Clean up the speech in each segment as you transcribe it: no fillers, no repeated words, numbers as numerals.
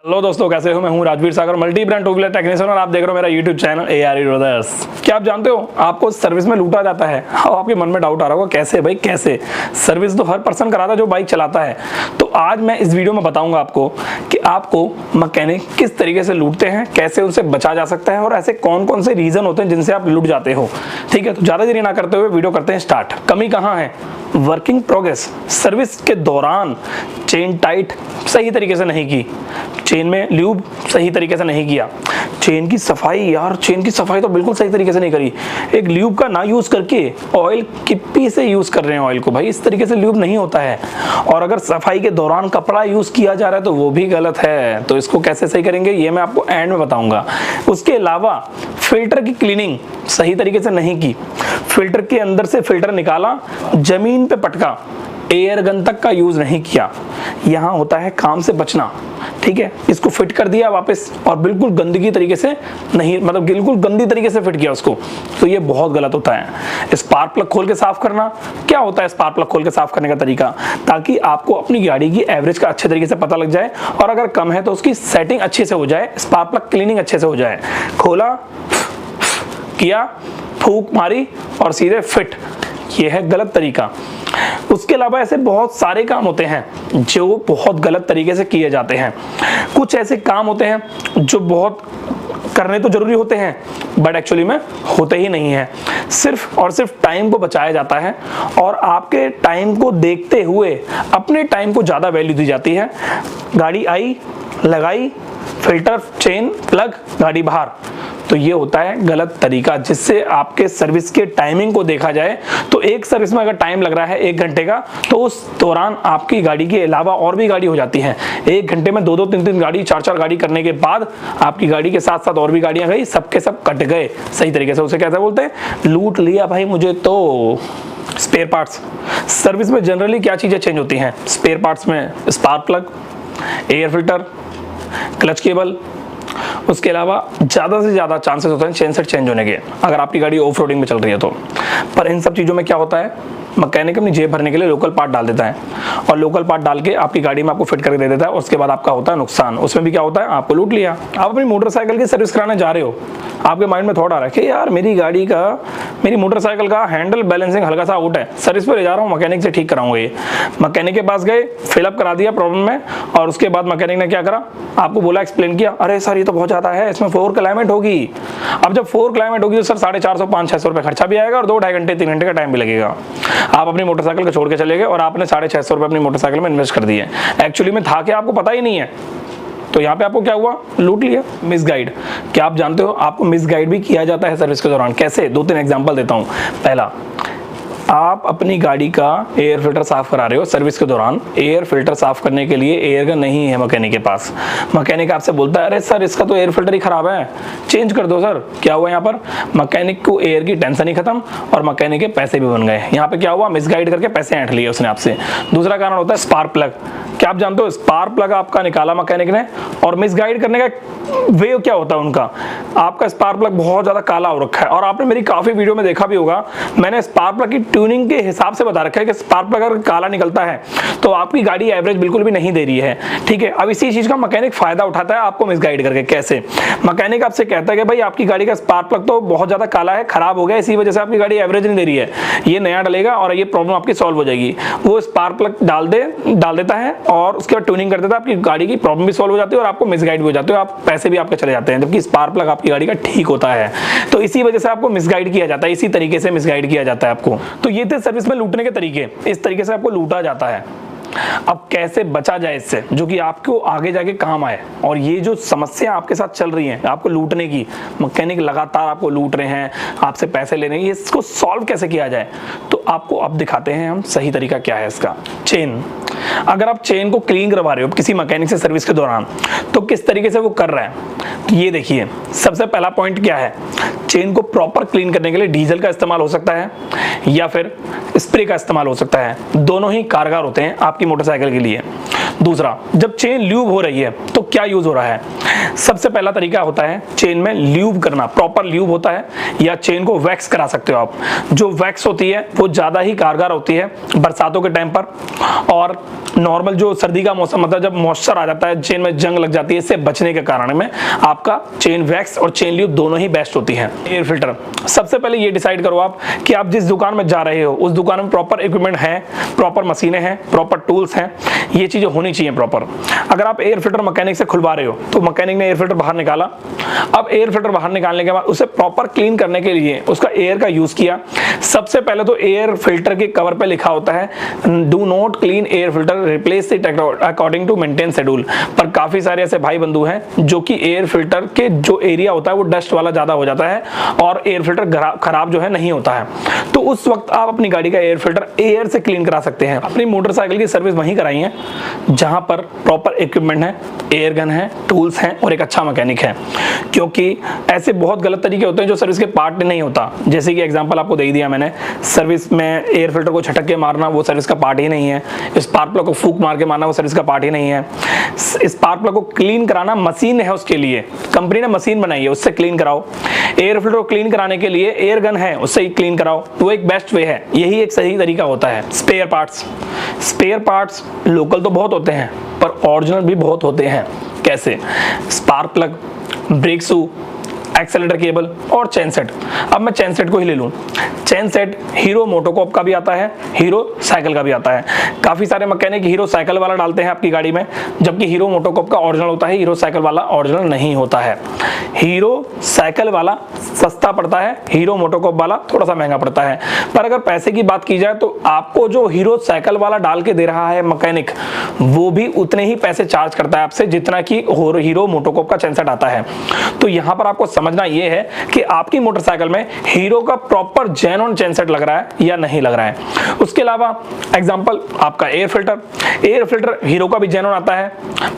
Hello दोस्तों, कैसे हो? मैं हूं Rajveer Sagar, multi brand two wheeler technician और आप देख रहे हो मेरा यूट्यूब चैनल ARE ब्रदर्स। क्या आप जानते हो आपको सर्विस में लूटा जाता है? हाँ, आपके मन में डाउट आ रहा होगा, कैसे भाई कैसे? सर्विस तो हर पर्सन कराता है जो बाइक चलाता है। तो आज मैं इस वीडियो में बताऊंगा आपको कि आपको मैकेनिक किस तरीके से लूटते हैं, कैसे उनसे बचा जा सकता है और ऐसे कौन कौन से रीजन होते हैं जिनसे आप लूट जाते हो। ठीक है, तो ज्यादा देरी ना करते हुए वीडियो करते हैं स्टार्ट। कमी कहाँ है? Working progress. सर्विस के दौरान चेन टाइट सही तरीके से नहीं की, चेन में ल्यूब सही तरीके से नहीं किया, चेन की सफाई, यार चेन की सफाई तो बिल्कुल सही तरीके से नहीं करी, एक ल्यूब का ना यूज करके ऑयल किप्पी से यूज कर रहे हैं ऑयल को। भाई इस तरीके से ल्यूब नहीं होता है। और अगर सफाई के दौरान कपड़ा यूज किया जा रहा है तो वो भी गलत है। तो इसको कैसे सही करेंगे ये मैं आपको एंड में बताऊंगा। उसके अलावा फिल्टर की क्लीनिंग सही तरीके से नहीं की, फिल्टर के अंदर से फिल्टर निकाला, जमीन पे पटका, एयर गन तक का यूज नहीं किया, यहां होता है काम से बचना। ठीक है, इसको फिट कर दिया वापस और बिल्कुल गंदगी तरीके से नहीं, मतलब बिल्कुल गंदी तरीके से फिट किया उसको, तो ये बहुत गलत होता है। स्पार्क प्लग खोल के साफ करना, क्या होता है स्पार्क प्लग खोल के साफ करने का तरीका? ताकि आपको अपनी गाड़ी की एवरेज का अच्छे तरीके से पता लग जाए और अगर कम है तो उसकी सेटिंग अच्छे से हो जाए, स्पार्क प्लग क्लीनिंग अच्छे से हो जाए। खोला, किया, फूंक मारी और सीधे फिट, ये है गलत तरीका। उसके अलावा ऐसे बहुत सारे काम होते हैं जो बहुत गलत तरीके से किए जाते हैं। कुछ ऐसे काम होते हैं जो बहुत करने तो जरूरी होते हैं बट एक्चुअली में होते ही नहीं है। सिर्फ और सिर्फ टाइम को बचाया जाता है और आपके टाइम को देखते हुए अपने टाइम को ज्यादा वैल्यू दी जाती है। गाड़ी आई, लगाई, फिल्टर, चेन, प्लग, गाड़ी बाहर, तो ये होता है गलत तरीका। जिससे आपके सर्विस के टाइमिंग को देखा जाए तो एक सर्विस में अगर टाइम लग रहा है 1 घंटे का, तो उस दौरान आपकी गाड़ी के अलावा और भी गाड़ी हो जाती है। 1 घंटे में 2-2, 3-3 गाड़ी, 4-4 गाड़ी करने के बाद आपकी गाड़ी के साथ साथ और भी गाड़ियां गई, सबके सब कट गए सही तरीके से। उसे कैसे बोलते हैं? लूट लिया भाई मुझे। तो स्पेयर पार्ट्स, सर्विस में जनरली क्या चीजें चेंज होती हैं? स्पेयर पार्ट्स में spark plug, air filter, clutch cable. उसके अलावा ज्यादा से ज्यादा चांसेस होते हैं चेन सेट चेंज होने के, अगर आपकी गाड़ी ऑफ रोडिंग में चल रही है तो। पर इन सब चीजों में क्या होता है, मैकेनिक अपनी जेब भरने के लिए लोकल पार्ट डाल देता है और लोकल पार्ट डाल के आपकी गाड़ी में आपको फिट करके दे देता है। उसके बाद आपका होता है नुकसान। उसमें भी क्या होता है, आपको लूट लिया। आप अपनी मोटरसाइकिल की सर्विस कराने जा रहे हो, आपके माइंड में थॉट आ रहा है कि यार मेरी मोटरसाइकिल का हैंडल बैलेंसिंग हल्का सा आउट है, सर्विस पे ले जा रहा हूँ, मैकेनिक से ठीक कराऊंगा ये। मैकेनिक के पास गए, फिलअप करा दिया प्रॉब्लम में और उसके बाद मैकेनिक ने क्या करा, आपको बोला, एक्सप्लेन किया, अरे सर ये तो बहुत ज्यादा है, इसमें 4 क्लाइमेट होगी। अब जब 4 क्लाइमेट होगी तो सर 450, 500-600 रुपए खर्चा भी आएगा और 2-2.5 घंटे 3 घंटे का टाइम भी लगेगा। आप अपनी मोटरसाइकिल को छोड़ के चले गए और आपने 650 रुपए अपनी मोटरसाइकिल में इन्वेस्ट कर दिए। एक्चुअली में था कि आपको पता ही नहीं है, तो यहाँ पे आपको क्या हुआ, लूट लिया, मिसगाइड। क्या आप जानते हो आपको मिसगाइड भी किया जाता है सर्विस के दौरान? कैसे? 2-3 एग्जांपल देता हूँ। पहला, आप अपनी गाड़ी का एयर फिल्टर साफ करा रहे हो सर्विस के दौरान, एयर फिल्टर साफ करने के लिए एयर गन नहीं है मैकेनिक के पास। मैकेनिक आपसे बोलता है, अरे सर इसका तो एयर फिल्टर ही खराब है, चेंज कर दो सर। क्या हुआ यहाँ पर, मैकेनिक को एयर की टेंशन ही खत्म और मैकेनिक के पैसे भी बन गए। यहाँ पे क्या हुआ, मिसगाइड करके पैसे ऐंठ लिए उसने आपसे। दूसरा कारण होता है स्पार्क प्लग। क्या आप जानते हो स्पार्क प्लग आपका निकाला मैकेनिक ने और मिसगाइड करने का वे क्या होता है उनका, आपका स्पार्क प्लग बहुत ज्यादा काला हो रखा है और आपने मेरी काफी वीडियो में देखा भी होगा, मैंने स्पार्क प्लग की ट्यूनिंग के हिसाब से बता रखा है कि स्पार्क प्लग अगर काला निकलता है तो आपकी गाड़ी एवरेज बिल्कुल भी नहीं दे रही है। ठीक है, अब इसी चीज का मैकेनिक फायदा उठाता है आपको मिसगाइड करके। कैसे? मैकेनिक आपसे कहता है कि भाई आपकी गाड़ी का स्पार्क प्लग तो बहुत ज्यादा काला है, खराब हो गया, इसी वजह से आपकी गाड़ी एवरेज नहीं दे रही है, ये नया डलेगा और ये प्रॉब्लम आपकी सॉल्व हो जाएगी। वो स्पार्क प्लग डाल देता है और उसके बाद ट्यूनिंग कर देता है, आपकी गाड़ी की प्रॉब्लम भी सॉल्व हो जाती है और आपको मिसगाइड भी हो जाते हो, आप पैसे भी आपके चले जाते हैं, जबकि स्पार्क प्लग आपकी गाड़ी का ठीक होता है। तो इसी वजह से आपको मिसगाइड किया जाता है, इसी तरीके से मिसगाइड किया जाता है आपको। तो ये थे सर्विस में लूटने के तरीके, इस तरीके से आपको लूटा जाता है। अब कैसे बचा जाए इससे, जो कि आपको आगे जाके काम आए। और ये जो समस्या आपके साथ चल रही है आपको लूटने की, मैकेनिक लगातार आपको लूट रहे हैं, आपसे पैसे ले रहे हैं, इसको सॉल्व कैसे किया जाए, तो आपको अब दिखाते हैं हम सही तरीका क्या है इसका। चेन, अगर आप चेन को क्लीन करवा रहे हो किसी मैकेनिक से सर्विस के दौरान, तो किस तरीके से वो कर रहा है ये देखिए। सबसे पहला पॉइंट क्या है, चेन को प्रॉपर क्लीन करने के लिए डीजल का इस्तेमाल हो सकता है या फिर स्प्रे का इस्तेमाल हो सकता है, दोनों ही कारगर होते हैं आपकी मोटरसाइकिल के लिए। दूसरा, जब चेन ल्यूब हो रही है तो क्या यूज हो रहा है, सबसे पहला तरीका होता है चेन में ल्यूब करना, प्रॉपर ल्यूब होता है, या चेन को वैक्स करा सकते हो आप। जो वैक्स होती है वो ज्यादा ही कारगर होती है बरसातों के टाइम पर, और नॉर्मल जो सर्दी का मौसम मतलब जब मॉइस्चर आ जाता है, चेन में जंग लग जाती है, इससे बचने के कारण में आपका चेन वैक्स और चेन ल्यूब दोनों ही बेस्ट होती है। एयर फिल्टर, सबसे पहले ये डिसाइड करो आप कि आप जिस दुकान में जा रहे हो उस दुकान में प्रॉपर इक्विपमेंट है, प्रॉपर मशीनें हैं, प्रॉपर टूल्स हैं, ये चीजें होनी चाहिए प्रॉपर। अगर आप एयर फिल्टर मैकेनिक से खुलवा रहे हो तो मैकेनिक ने एयर फिल्टर बाहर निकाला, अब एयर फिल्टर बाहर निकालने के बाद उसे प्रॉपर क्लीन करने के लिए उसका एयर का यूज किया। सबसे पहले तो एयर फिल्टर के कवर पे लिखा होता है do not clean air filter, replace it according to maintain schedule. पर काफी सारे ऐसे भाई बंधु हैं जो कि एयर फिल्टर के जो एरिया होता है वो डस्ट वाला ज्यादा हो जाता है और एयर फिल्टर खराब जो है नहीं होता है, तो उस वक्त आप अपनी गाड़ी का एयर फिल्टर एयर से क्लीन करा सकते हैं। अपनी मोटरसाइकिल की सर्विस वहीं कराई है जहां पर प्रॉपर इक्विपमेंट है, एयर गन है, टूल्स हैं और एक अच्छा मैकेनिक है। क्योंकि ऐसे बहुत गलत तरीके होते हैं जो सर्विस के पार्ट नहीं होता, जैसे कि एग्जांपल आपको दे दिया मैंने, सर्विस में एयर फिल्टर को झटक के मारना वो सर्विस का पार्ट ही नहीं है, स्पार्क प्लग को फूंक मार के मारना वो सर्विस का पार्ट ही नहीं है। स्पार्क प्लग को क्लीन कराना मशीन है, उसके लिए कंपनी ने मशीन बनाई है, उससे क्लीन कराओ। एयर फिल्टर को क्लीन कराने के लिए एयर गन है, उससे ही क्लीन कराओ, वो एक बेस्ट वे है, यही एक सही तरीका होता है। स्पेयर पार्ट्स लोकल तो बहुत होते हैं पर ओरिजिनल भी बहुत होते हैं। कैसे? Spark plug, brake shoe, accelerator cable और चेन सेट। अब मैं चेन सेट को ही ले लूं, चेन सेट हीरो मोटोकॉप का भी आता है, हीरो साइकिल का भी आता है। काफी सारे मैकेनिक हीरो साइकिल वाला डालते हैं आपकी गाड़ी में, जबकि हीरो मोटोकॉप का ओरिजिनल होता है, हीरो साइकिल वाला ओरिजिनल नहीं होता है। हीरो साइकिल वाला सस्ता पड़ता है, हीरो मोटोकॉप वाला थोड़ा सा महंगा पड़ता है। पर अगर पैसे की बात की जाए तो आपको जो हीरो साइकिल वाला डाल के दे रहा है मैकेनिक, वो भी उतने ही पैसे चार्ज करता है आपसे जितना कि हीरो मोटोकॉप का चेन सेट आता है। तो यहां पर आपको समझना यह है कि आपकी मोटरसाइकिल में हीरो का प्रॉपर जेन्युइन चेन सेट लग रहा है या नहीं लग रहा है। उसके अलावा एग्जांपल आपका एयर फिल्टर हीरो का भी जेन्युइन आता है,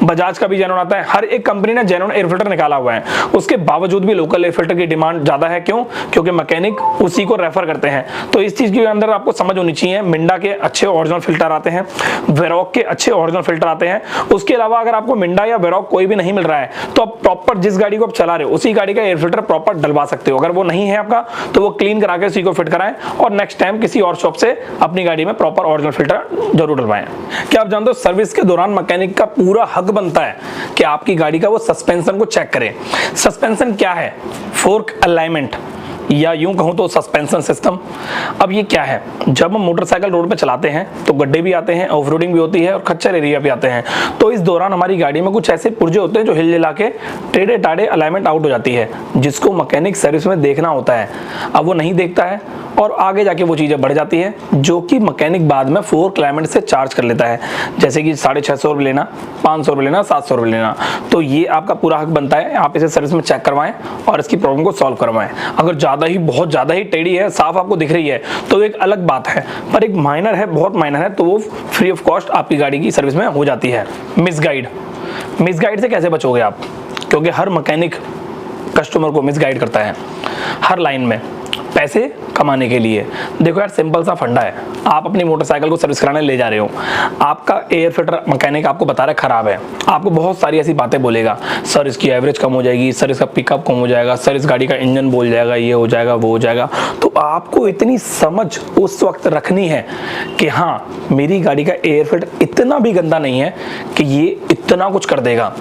बजाज का भी जेन्युइन आता है, हर एक कंपनी ने जेन्युइन एयर फिल्टर निकाला हुआ है। उसके बावजूद भी लोकल एयर फिल्टर की डिमांड ज्यादा है। क्यों? क्योंकि मैकेनिक उसी को रेफर करते हैं। तो इस चीज के अंदर आपको समझ होनी चाहिए, मिंडा के अच्छे ओरिजिनल फिल्टर आते हैं, वेरॉक के अच्छे ओरिजिनल फिल्टर आते हैं। उसके अलावा अगर आपको मिंडा या वेरॉक कोई भी नहीं मिल रहा है तो आप प्रॉपर जिस गाड़ी को आप चला रहे हो उसी गाड़ी का एयर फिल्टर प्रॉपर डलवा सकते हो। अगर वो नहीं है आपका तो वो क्लीन करा के उसी को फिट कराएं और नेक्स्ट टाइम किसी और शॉप से अपनी गाड़ी में प्रॉपर ओरिजिनल फिल्टर जरूर डलवाएं। क्या आप जानते हो सर्विस के दौरान मैकेनिक का पूरा हक बनता है कि आपकी गाड़ी का वो सस्पेंशन को चेक करें। सस्पेंशन क्या है? फोर्क अलाइनमेंट या यूं कहूं तो सस्पेंशन सिस्टम। अब ये क्या है? जब हम मोटरसाइकिल रोड पे चलाते हैं तो गड्ढे भी आते हैं, ऑफ रोडिंग भी होती है और खच्चर एरिया भी आते हैं। तो इस दौरान हमारी गाड़ी में कुछ ऐसे पुर्जे होते हैं जो हिल हिला के टेढ़े टाढ़े अलाइनमेंट आउट हो जाती है, जिसको मैकेनिक सर्विस में देखना होता है। अब वो नहीं देखता है और आगे जाके वो चीजें बढ़ जाती है, जो कि मैकेनिक बाद में फोर्क अलाइनमेंट से चार्ज कर लेता है, जैसे कि 650 रुपये लेना, 500 रुपये लेना, 700 रुपये लेना। तो ये आपका पूरा हक बनता है, आप इसे सर्विस में चेक करवाएं और इसकी प्रॉब्लम को सॉल्व करवाएं। अगर बहुत ज्यादा ही टेढ़ी है, साफ आपको दिख रही है तो एक अलग बात है, पर एक माइनर है, बहुत माइनर है, तो वो फ्री ऑफ कॉस्ट आपकी गाड़ी की सर्विस में हो जाती है। मिसगाइड से कैसे बचोगे आप? क्योंकि हर मैकेनिक कस्टमर को मिसगाइड करता है हर लाइन में पैसे कमाने के लिए। देखो यार, सिंपल सा फंडा है, आप अपनी मोटरसाइकिल को सर्विस कराने ले जा रहे हो, आपका एयर फिल्टर मैकेनिक आपको बता रहा है खराब है, आपको बहुत सारी ऐसी बातें बोलेगा, सर इसकी एवरेज कम हो जाएगी, सर इसका पिकअप कम हो जाएगा, सर इस गाड़ी का इंजन बोल जाएगा, ये हो जाएगा, वो हो जाएगा। तो आपको इतनी समझ उस वक्त रखनी है कि हाँ, मेरी गाड़ी का एयर फिल्टर इतना भी गंदा नहीं है कि ये इतना कुछ कर देगा।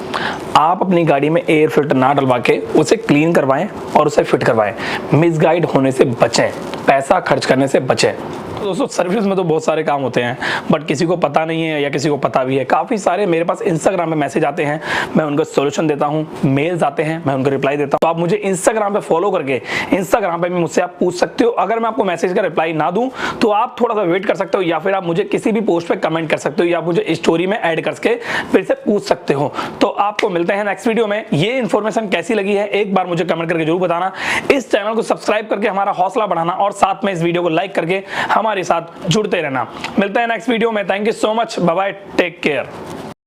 आप अपनी गाड़ी में एयर फिल्टर ना डलवा के उसे क्लीन करवाएं और उसे फिट करवाएं। मिसगाइड होने से बचें, पैसा खर्च करने से बचें। दोस्तों सर्विस में तो बहुत सारे काम होते हैं, बट किसी को पता नहीं है या किसी को पता भी है। काफ़ी सारे मेरे पास इंस्टाग्राम पे मैसेज आते हैं, मैं उनका सोल्यूशन देता हूँ, मेल्स आते हैं, मैं उनका रिप्लाई देता हूँ। तो आप मुझे इंस्टाग्राम पे फॉलो करके इंस्टाग्राम पे भी मुझसे आप पूछ सकते हो। अगर मैं आपको मैसेज का रिप्लाई ना दूँ तो आप थोड़ा सा वेट कर सकते हो, या फिर आप मुझे किसी भी पोस्ट पे कमेंट कर सकते हो, या मुझे स्टोरी में ऐड करके फिर से पूछ सकते हो। तो आपको मिलते हैं नेक्स्ट वीडियो में। ये इन्फॉर्मेशन कैसी लगी है एक बार मुझे कमेंट करके जरूर बताना। इस चैनल को सब्सक्राइब करके हमारा हौसला बढ़ाना और साथ में इस वीडियो को लाइक करके हमारे साथ जुड़ते रहना। मिलते हैं नेक्स्ट वीडियो में। Thank you so much, bye bye, take care.